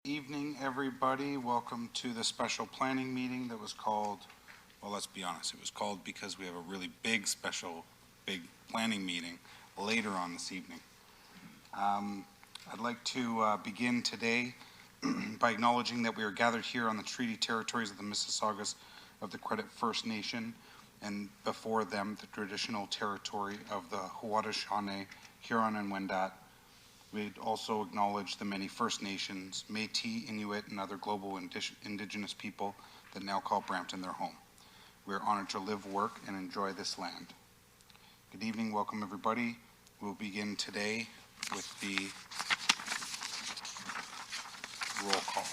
Evening, everybody. Welcome to the special planning meeting that was called, well, let's be honest, it was called because we have a really big planning meeting later on this evening. I'd like to begin today by acknowledging that we are gathered here on the treaty territories of the Mississaugas of the Credit First Nation, and before them, the traditional territory of the Haudenosaunee, Huron, and Wendat. We'd also acknowledge the many First Nations, Métis, Inuit, and other global indigenous people that now call Brampton their home. We are honored to live, work, and enjoy this land. Good evening, welcome everybody. We'll begin today with the roll call.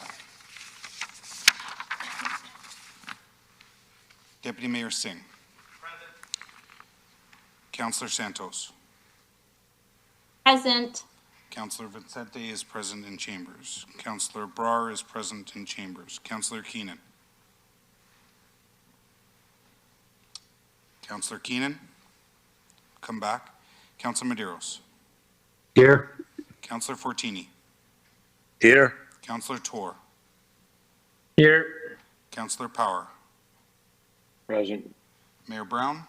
Deputy Mayor Singh. Present. Councillor Santos. Present. Councillor Vicente is present in chambers. Councillor Brar is present in chambers. Councillor Keenan. Councillor Keenan, come back. Councillor Medeiros. Here. Councillor Fortini. Here. Councillor Tor. Here. Councillor Power. Present. Mayor Brown.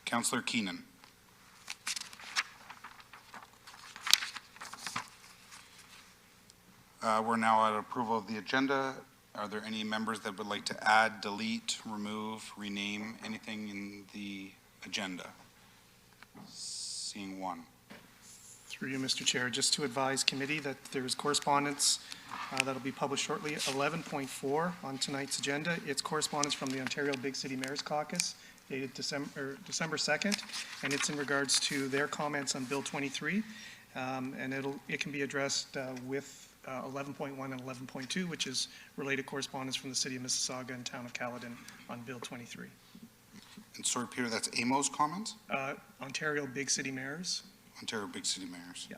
Councillor Keenan. We're now at approval of the agenda. Are there any members that would like to add, delete, remove, rename anything in the agenda? Seeing one. Through you, Mr. Chair, just to advise committee that there is correspondence that'll be published shortly. 11.4 on tonight's agenda. It's correspondence from the Ontario Big City Mayors Caucus dated December 2nd, and it's in regards to their comments on Bill 23, and it can be addressed with 11.1 and 11.2, which is related correspondence from the City of Mississauga and Town of Caledon on Bill 23. And sorry, Peter, that's Amo's comments? Ontario Big City Mayors. Ontario Big City Mayors. Yeah.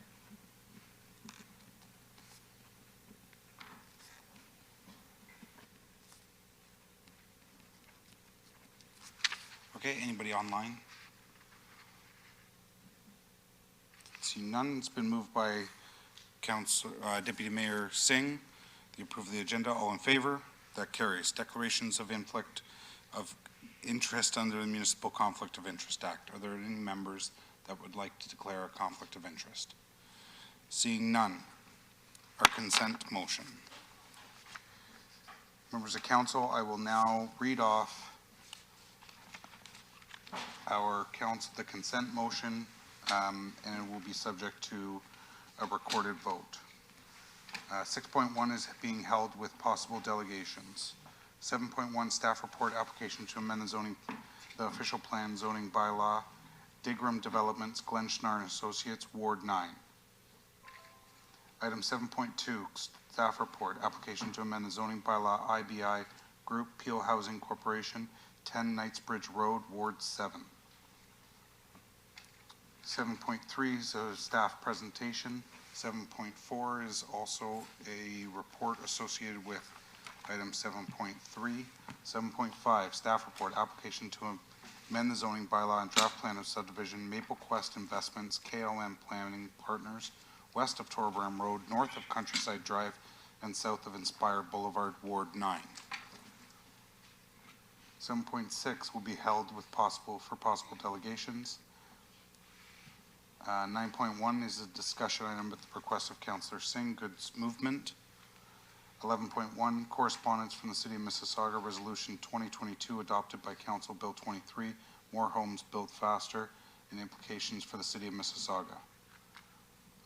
Okay, anybody online? See none. It's been moved by Deputy Mayor Singh. The approve of the agenda. All in favor? That carries. Declarations of inflict of interest under the Municipal Conflict of Interest Act. Are there any members that would like to declare a conflict of interest? Seeing none. Our consent motion. Members of Council, I will now read off the consent motion, and it will be subject to a recorded vote. 6.1 is being held with possible delegations. 7.1 staff report application to amend the official plan zoning bylaw, Digram Developments, Glenn Schnarr and Associates, Ward 9. Item 7.2, staff report application to amend the zoning bylaw, IBI Group, Peel Housing Corporation, 10 Knightsbridge Road, Ward 7. 7.3 is a staff presentation. 7.4 is also a report associated with item 7.3. 7.5, staff report, application to amend the zoning bylaw and draft plan of subdivision Maple Quest Investments, KLM Planning Partners, west of Torbram Road, north of Countryside Drive, and south of Inspire Boulevard, Ward 9. 7.6 will be held with possible delegations. 9.1 is a discussion item at the request of Councillor Singh, Goods Movement. 11.1, correspondence from the City of Mississauga, Resolution 2022 adopted by Council Bill 23, More Homes Built Faster, and implications for the City of Mississauga.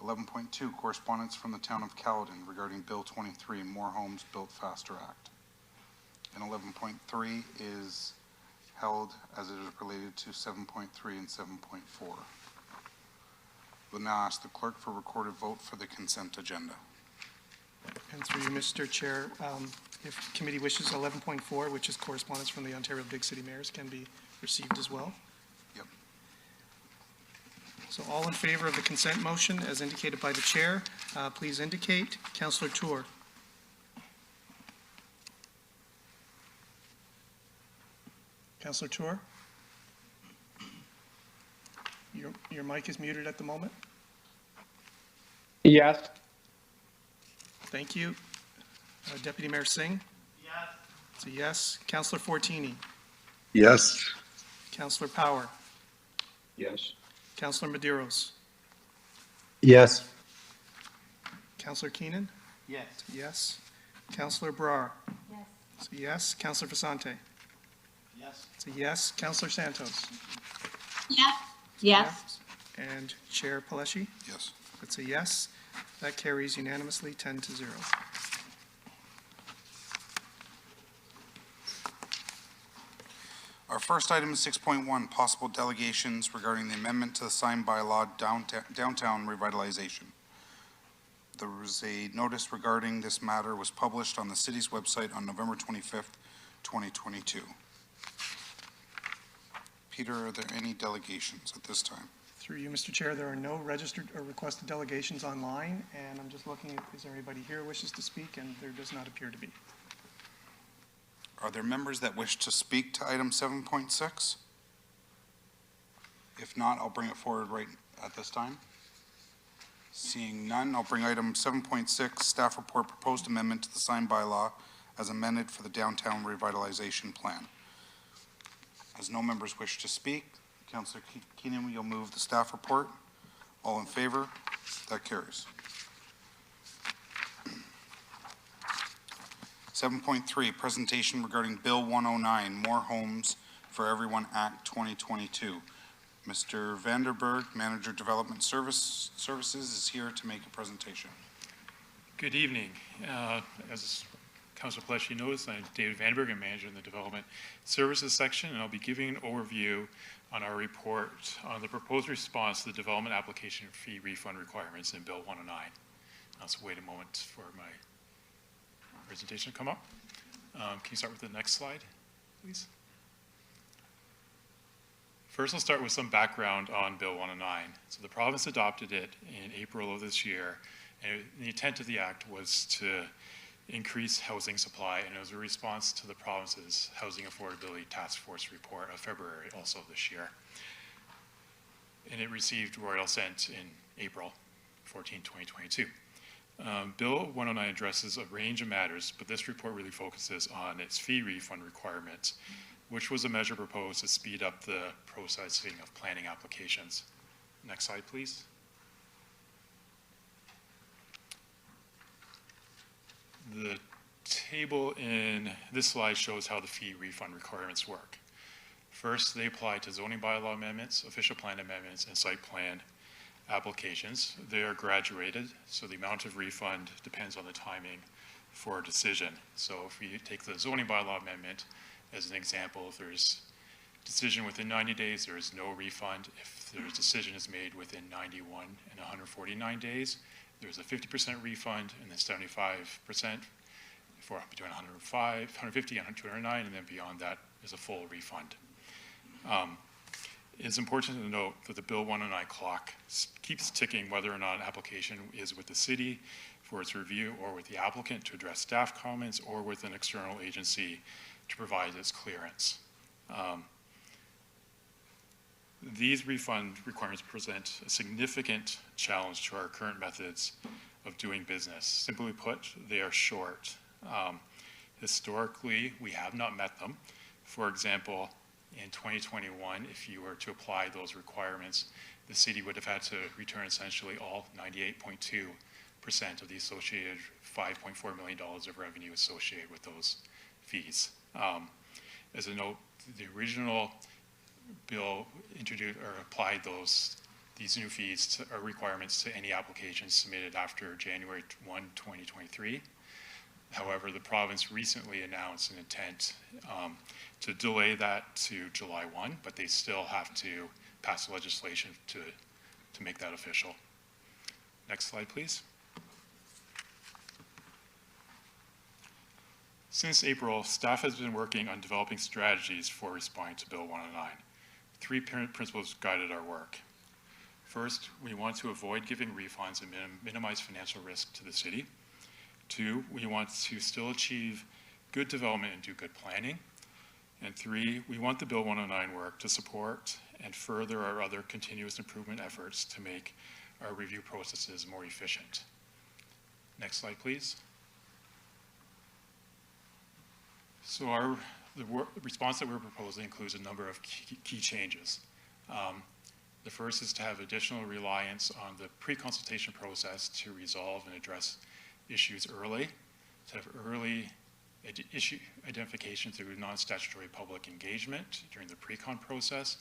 11.2, correspondence from the Town of Caledon regarding Bill 23, More Homes Built Faster Act. And 11.3 is held as it is related to 7.3 and 7.4. We'll now ask the clerk for recorded vote for the consent agenda. And through you, Mr. Chair, if committee wishes, 11.4, which is correspondence from the Ontario Big City Mayors, can be received as well. Yep. So all in favor of the consent motion as indicated by the chair, please indicate. Councillor Tour. Councillor Tour? Your mic is muted at the moment. Yes. Thank you. Deputy Mayor Singh? Yes. It's a yes. Councillor Fortini? Yes. Councillor Power? Yes. Councillor Medeiros? Yes. Councillor Keenan? Yes. Yes. Councillor Brar? Yes. It's a yes. Councillor Fasante? Yes. It's a yes. Councillor Santos? Yes. Yes. And Chair Paleshi? Yes. It's a yes. That carries unanimously, 10-0. Our first item is 6.1, possible delegations regarding the amendment to the sign bylaw downtown revitalization. There was a notice regarding this matter was published on the city's website on November 25th, 2022. Peter, are there any delegations at this time? Through you, Mr. Chair, there are no registered or requested delegations online, and I'm just looking, is there anybody here who wishes to speak? And there does not appear to be. Are there members that wish to speak to item 7.6? If not, I'll bring it forward right at this time. Seeing none, I'll bring item 7.6, staff report proposed amendment to the sign bylaw as amended for the downtown revitalization plan. As no members wish to speak, Councillor Keenan, you'll move the staff report. All in favor? That carries. 7.3, presentation regarding Bill 109, More Homes for Everyone Act 2022. Mr. Vanderberg, Manager Development Services, is here to make a presentation. Good evening. As Councilor Paleshi knows, I'm David Vanderberg. I'm Manager in the Development Services section, and I'll be giving an overview on our report on the proposed response to the development application fee refund requirements in Bill 109. I'll just wait a moment for my presentation to come up. Can you start with the next slide, please? First, I'll start with some background on Bill 109. So the province adopted it in April of this year, and the intent of the act was to increase housing supply, and it was a response to the province's Housing Affordability Task Force report of February also this year. And it received royal assent in April 14, 2022. Bill 109 addresses a range of matters, but this report really focuses on its fee refund requirements, which was a measure proposed to speed up the processing of planning applications. Next slide, please. The table in this slide shows how the fee refund requirements work. First, they apply to zoning bylaw amendments, official plan amendments, and site plan applications. They are graduated, so the amount of refund depends on the timing for a decision. So if we take the zoning bylaw amendment as an example, if there's decision within 90 days, there is no refund. If their decision is made within 91 and 149 days, there's a 50% refund, and then 75% for between 150 and 209, and then beyond that is a full refund. It's important to note that the Bill 109 clock keeps ticking whether or not an application is with the city for its review, or with the applicant to address staff comments, or with an external agency to provide its clearance. These refund requirements present a significant challenge to our current methods of doing business. Simply put, they are short. Historically, we have not met them. For example, in 2021, if you were to apply those requirements, the city would have had to return essentially all 98.2% of the associated $5.4 million of revenue associated with those fees. As a note, the original bill introduced or applied these new fees or requirements to any applications submitted after January 1, 2023. However, the province recently announced an intent to delay that to July 1, but they still have to pass legislation to make that official. Next slide, please. Since April, staff has been working on developing strategies for responding to Bill 109. Three principles guided our work. First, we want to avoid giving refunds and minimize financial risk to the city. Two, we want to still achieve good development and do good planning. And three, we want the Bill 109 work to support and further our other continuous improvement efforts to make our review processes more efficient. Next slide, please. So the response that we're proposing includes a number of key changes. The first is to have additional reliance on the pre-consultation process to resolve and address issues early, to have early issue identification through non-statutory public engagement during the pre-con process,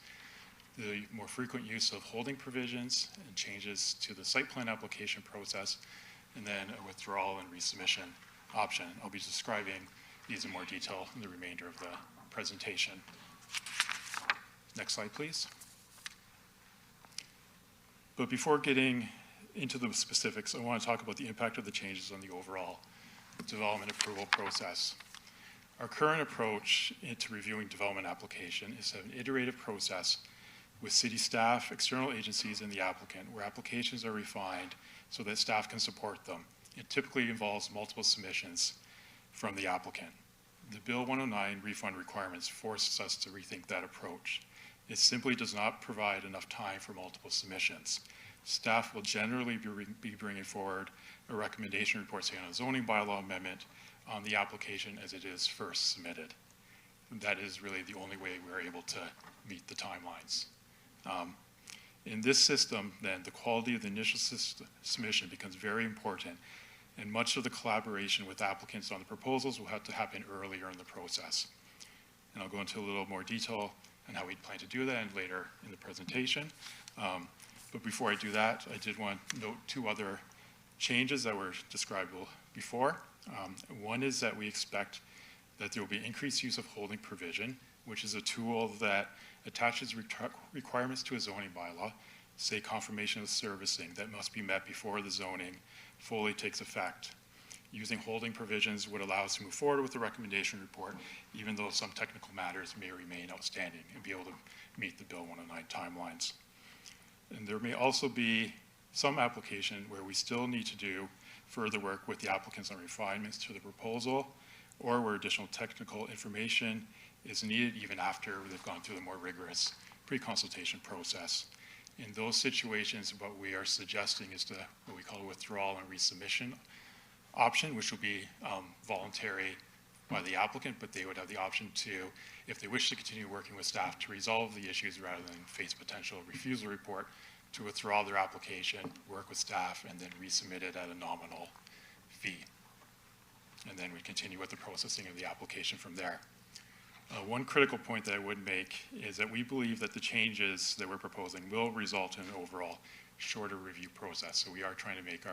the more frequent use of holding provisions and changes to the site plan application process, and then a withdrawal and resubmission option. I'll be describing these in more detail in the remainder of the presentation. Next slide, please. But before getting into the specifics, I want to talk about the impact of the changes on the overall development approval process. Our current approach into reviewing development application is to have an iterative process with city staff, external agencies, and the applicant, where applications are refined so that staff can support them. It typically involves multiple submissions from the applicant. The Bill 109 refund requirements forces us to rethink that approach. It simply does not provide enough time for multiple submissions. Staff will generally be bringing forward a recommendation report saying on a zoning bylaw amendment on the application as it is first submitted. That is really the only way we're able to meet the timelines. In this system, then, the quality of the initial submission becomes very important, and much of the collaboration with applicants on the proposals will have to happen earlier in the process. And I'll go into a little more detail on how we plan to do that and later in the presentation. But before I do that, I did want to note two other changes that were described before. One is that we expect that there will be increased use of holding provision, which is a tool that attaches requirements to a zoning bylaw, say confirmation of servicing that must be met before the zoning fully takes effect. Using holding provisions would allow us to move forward with the recommendation report, even though some technical matters may remain outstanding, and be able to meet the Bill 109 timelines. And there may also be some application where we still need to do further work with the applicants on refinements to the proposal, or where additional technical information is needed even after they've gone through the more rigorous pre-consultation process. In those situations, what we are suggesting is what we call a withdrawal and resubmission option, which will be voluntary by the applicant, but they would have the option to, if they wish to continue working with staff to resolve the issues rather than face potential refusal report, to withdraw their application, work with staff, and then resubmit it at a nominal fee. And then we continue with the processing of the application from there. One critical point that I would make is that we believe that the changes that we're proposing will result in an overall shorter review process. So we are trying to make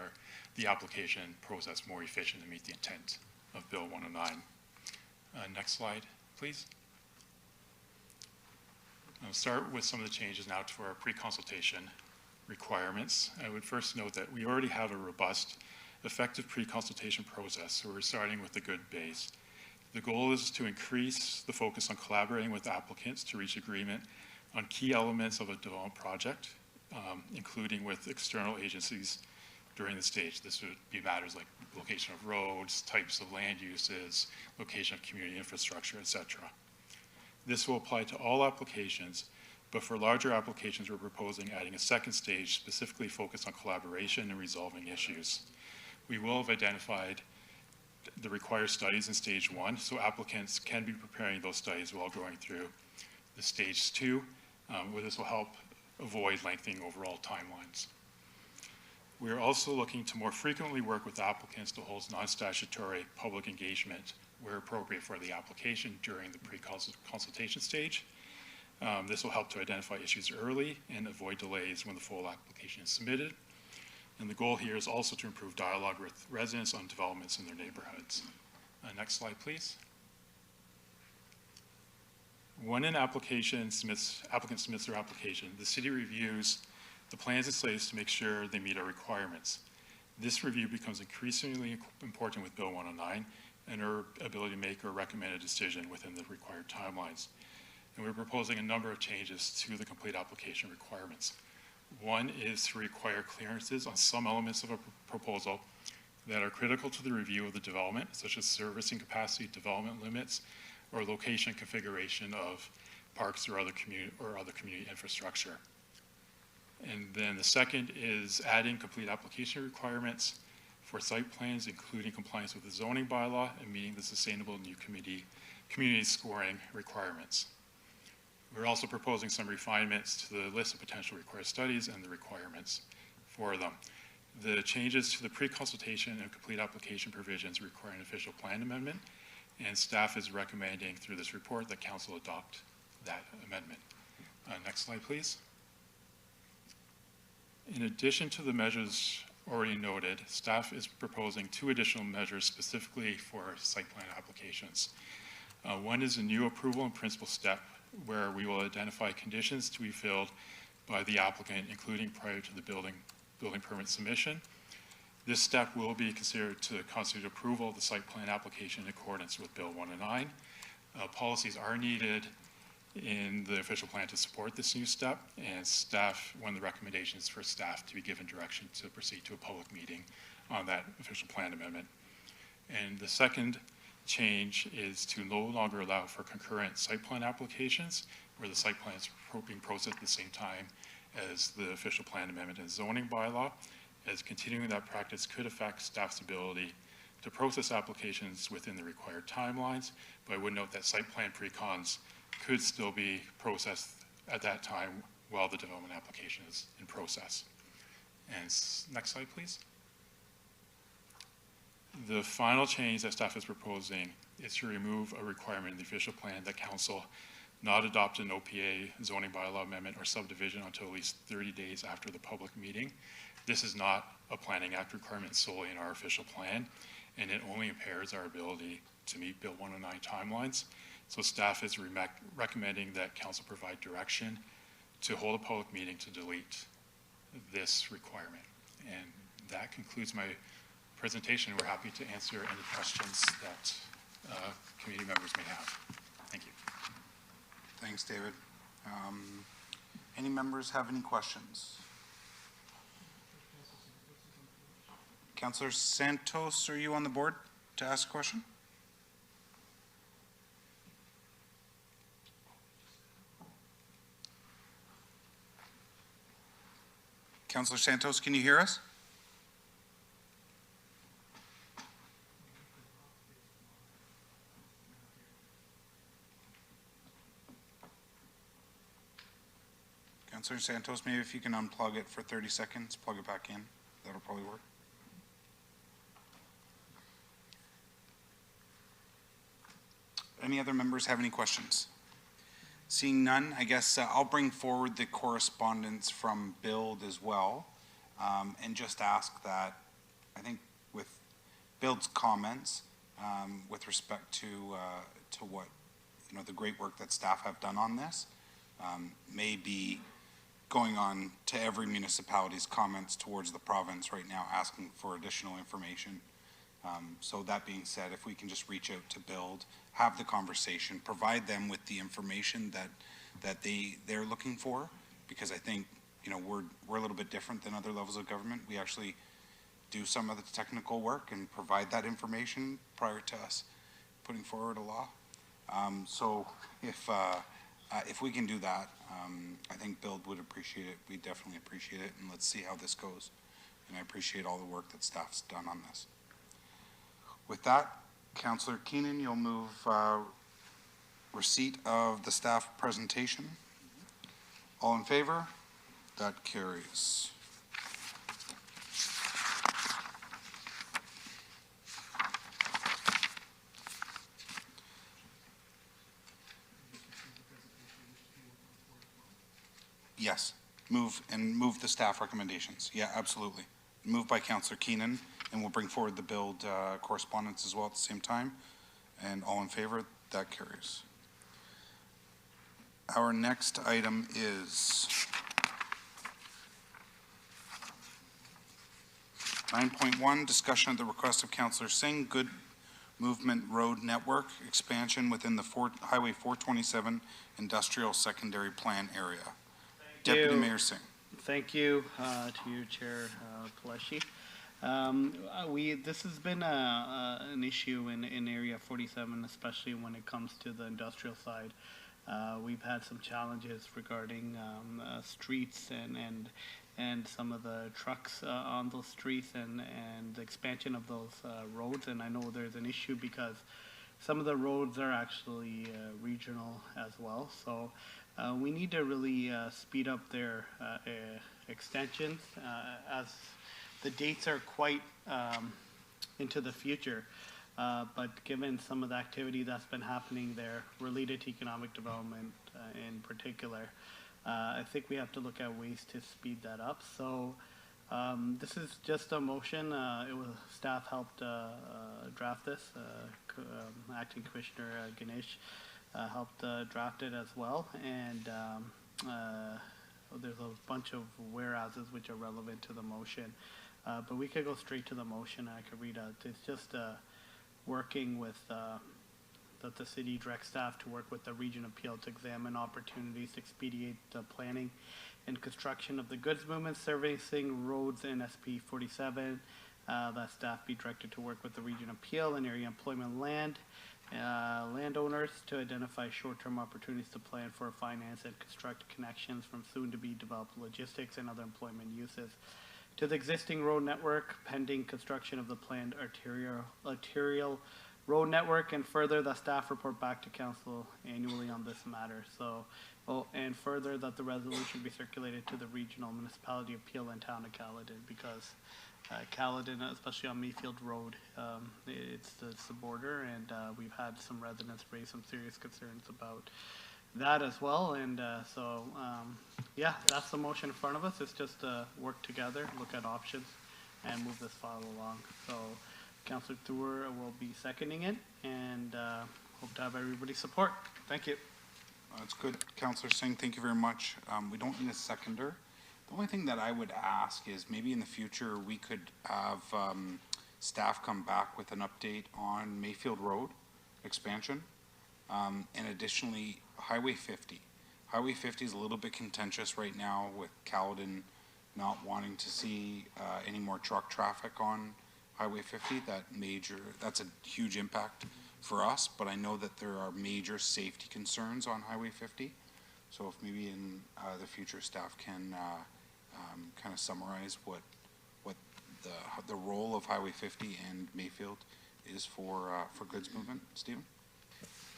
the application process more efficient to meet the intent of Bill 109. Next slide, please. I'll start with some of the changes now to our pre-consultation requirements. I would first note that we already have a robust, effective pre-consultation process, so we're starting with a good base. The goal is to increase the focus on collaborating with applicants to reach agreement on key elements of a development project, including with external agencies during the stage. This would be matters like location of roads, types of land uses, location of community infrastructure, etc. This will apply to all applications, but for larger applications, we're proposing adding a second stage specifically focused on collaboration and resolving issues. We will have identified the required studies in stage 1, so applicants can be preparing those studies while going through the stage 2, where this will help avoid lengthening overall timelines. We are also looking to more frequently work with applicants to hold non-statutory public engagement where appropriate for the application during the pre-consultation stage. This will help to identify issues early and avoid delays when the full application is submitted. And the goal here is also to improve dialogue with residents on developments in their neighborhoods. Next slide, please. When an applicant submits their application, the city reviews the plans and slates to make sure they meet our requirements. This review becomes increasingly important with Bill 109 and our ability to make or recommend a decision within the required timelines. And we're proposing a number of changes to the complete application requirements. One is to require clearances on some elements of a proposal that are critical to the review of the development, such as servicing capacity, development limits, or location configuration of parks or other community infrastructure. And then the second is adding complete application requirements for site plans, including compliance with the zoning bylaw and meeting the sustainable new community scoring requirements. We're also proposing some refinements to the list of potential required studies and the requirements for them. The changes to the pre-consultation and complete application provisions require an official plan amendment, and staff is recommending through this report that council adopt that amendment. Next slide, please. In addition to the measures already noted, staff is proposing 2 additional measures specifically for site plan applications. One is a new approval in principle step, where we will identify conditions to be filled by the applicant, including prior to the building permit submission. This step will be considered to constitute approval of the site plan application in accordance with Bill 109. Policies are needed in the official plan to support this new step, and staff, one of the recommendations for staff to be given direction to proceed to a public meeting on that official plan amendment. And the second change is to no longer allow for concurrent site plan applications where the site plan is being processed at the same time as the official plan amendment and zoning bylaw, as continuing that practice could affect staff's ability to process applications within the required timelines. But I would note that site plan pre-cons could still be processed at that time while the development application is in process. And next slide, please. The final change that staff is proposing is to remove a requirement in the official plan that council not adopt an OPA zoning bylaw amendment or subdivision until at least 30 days after the public meeting. This is not a Planning Act requirement solely in our official plan, and it only impairs our ability to meet Bill 109 timelines. So staff is recommending that council provide direction to hold a public meeting to delete this requirement. And that concludes my presentation. We're happy to answer any questions that committee members may have. Thank you. Thanks, David. Any members have any questions? Councillor Santos, are you on the board to ask a question? Councillor Santos, can you hear us? Councillor Santos, maybe if you can unplug it for 30 seconds, plug it back in, that'll probably work. Any other members have any questions? Seeing none, I guess I'll bring forward the correspondence from Build as well, and just ask that, I think with Build's comments, with respect to what, the great work that staff have done on this, may be going on to every municipality's comments towards the province right now, asking for additional information. So that being said, if we can just reach out to Build, have the conversation, provide them with the information that they're looking for, because I think, we're a little bit different than other levels of government. We actually do some of the technical work and provide that information prior to us putting forward a law. So if we can do that, I think Build would appreciate it. We definitely appreciate it, and let's see how this goes. And I appreciate all the work that staff's done on this. With that, Councillor Keenan, you'll move receipt of the staff presentation. All in favor? That carries. Yes, move the staff recommendations. Yeah, absolutely. Moved by Councillor Keenan, and we'll bring forward the Build correspondence as well at the same time. And all in favor, that carries. Our next item is 9.1, discussion of the request of Councillor Singh, Good Movement Road Network expansion within the Highway 427 Industrial Secondary Plan area. Deputy Mayor Singh. Thank you to you, Chair Paleshi. This has been an issue in Area 47, especially when it comes to the industrial side. We've had some challenges regarding streets and some of the trucks on those streets and the expansion of those roads. And I know there's an issue because some of the roads are actually regional as well. So we need to really speed up their extensions as the dates are quite into the future. But given some of the activity that's been happening there related to economic development in particular, I think we have to look at ways to speed that up. So this is just a motion. Staff helped draft this. Acting Commissioner Ganesh helped draft it as well. And there's a bunch of whereases which are relevant to the motion. But we could go straight to the motion. I could read out. It's just working with that the city directs staff to work with the region of Peel to examine opportunities to expedite the planning and construction of the goods movement servicing roads in SP 47. That staff be directed to work with the region of Peel and area employment landowners to identify short-term opportunities to plan for, finance, and construct connections from soon-to-be-developed logistics and other employment uses to the existing road network pending construction of the planned arterial road network, and further that staff report back to council annually on this matter. So, and further that the resolution be circulated to the regional municipality of Peel and town of Caledon, because Caledon, especially on Mayfield Road, it's the border, and we've had some residents raise some serious concerns about that as well. And yeah, that's the motion in front of us. It's just work together, look at options, and move this file along. So Councillor Thur will be seconding it, and hope to have everybody's support. Thank you. That's good. Councillor Singh, thank you very much. We don't need a seconder. The only thing that I would ask is maybe in the future we could have staff come back with an update on Mayfield Road expansion, and additionally Highway 50. Highway 50 is a little bit contentious right now with Caledon not wanting to see any more truck traffic on Highway 50. That's a huge impact for us, but I know that there are major safety concerns on Highway 50. So if maybe in the future staff can kind of summarize what the role of Highway 50 and Mayfield is for goods movement. Stephen?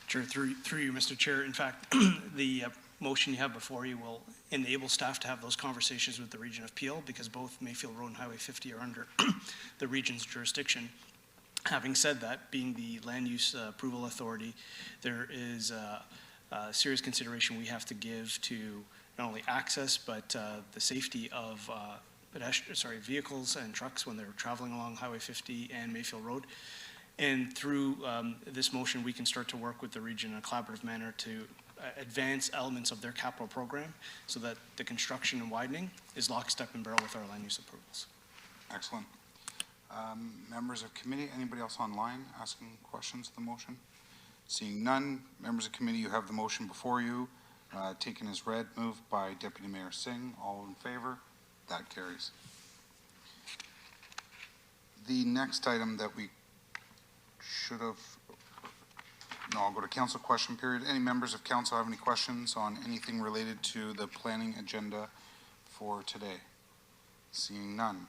Sure, through you, Mr. Chair. In fact, the motion you have before you will enable staff to have those conversations with the region of Peel, because both Mayfield Road and Highway 50 are under the region's jurisdiction. Having said that, being the land use approval authority, there is a serious consideration we have to give to not only access, but the safety of vehicles and trucks when they're traveling along Highway 50 and Mayfield Road. And through this motion, we can start to work with the region in a collaborative manner to advance elements of their capital program so that the construction and widening is lockstep and barrel with our land use approvals. Excellent. Members of committee, anybody else online asking questions of the motion? Seeing none, members of committee, you have the motion before you, taken as read, moved by Deputy Mayor Singh. All in favor? That carries. The next item that we should have, no, I'll go to council question period. Any members of council have any questions on anything related to the planning agenda for today? Seeing none.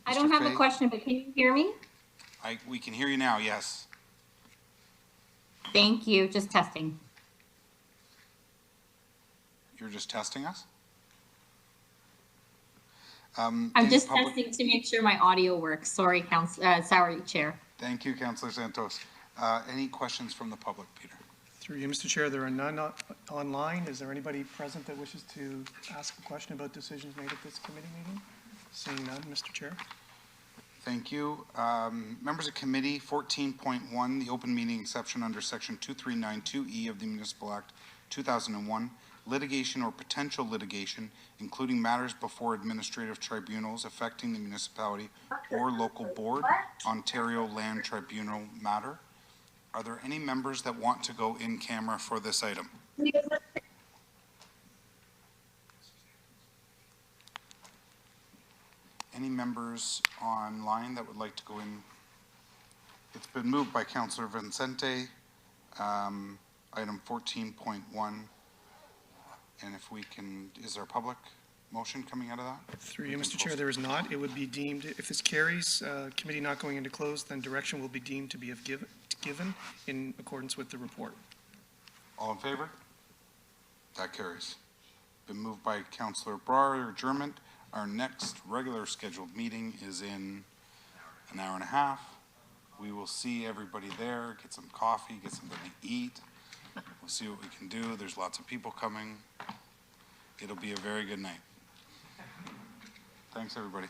I don't have Fay? a question, but can you hear me? We can hear you now, yes. Thank you, just testing. You're just testing us? I'm any just public- testing to make sure my audio works. Sorry, sorry, Chair. Thank you, Councillor Santos. Any questions from the public, Peter? Through you, Mr. Chair, there are none online. Is there anybody present that wishes to ask a question about decisions made at this committee meeting? Seeing none, Mr. Chair. Thank you. Members of committee, 14.1, the open meeting exception under section 2392E of the Municipal Act 2001, litigation or potential litigation, including matters before administrative tribunals affecting the municipality or local board, Ontario Land Tribunal matter. Are there any members that want to go in camera for this item? Any members online that would like to go in? It's been moved by Councillor Vincente. item 14.1. And if we can, is there a public motion coming out of that? Through you, Mr. Chair, there is not. It would be deemed, if this carries, committee not going into close, then direction will be deemed to be given in accordance with the report. All in favor? That carries. Been moved by Councillor Brar, adjournment. Our next regular scheduled meeting is in an hour and a half. We will see everybody there, get some coffee, get something to eat. We'll see what we can do. There's lots of people coming. It'll be a very good night. Thanks, everybody.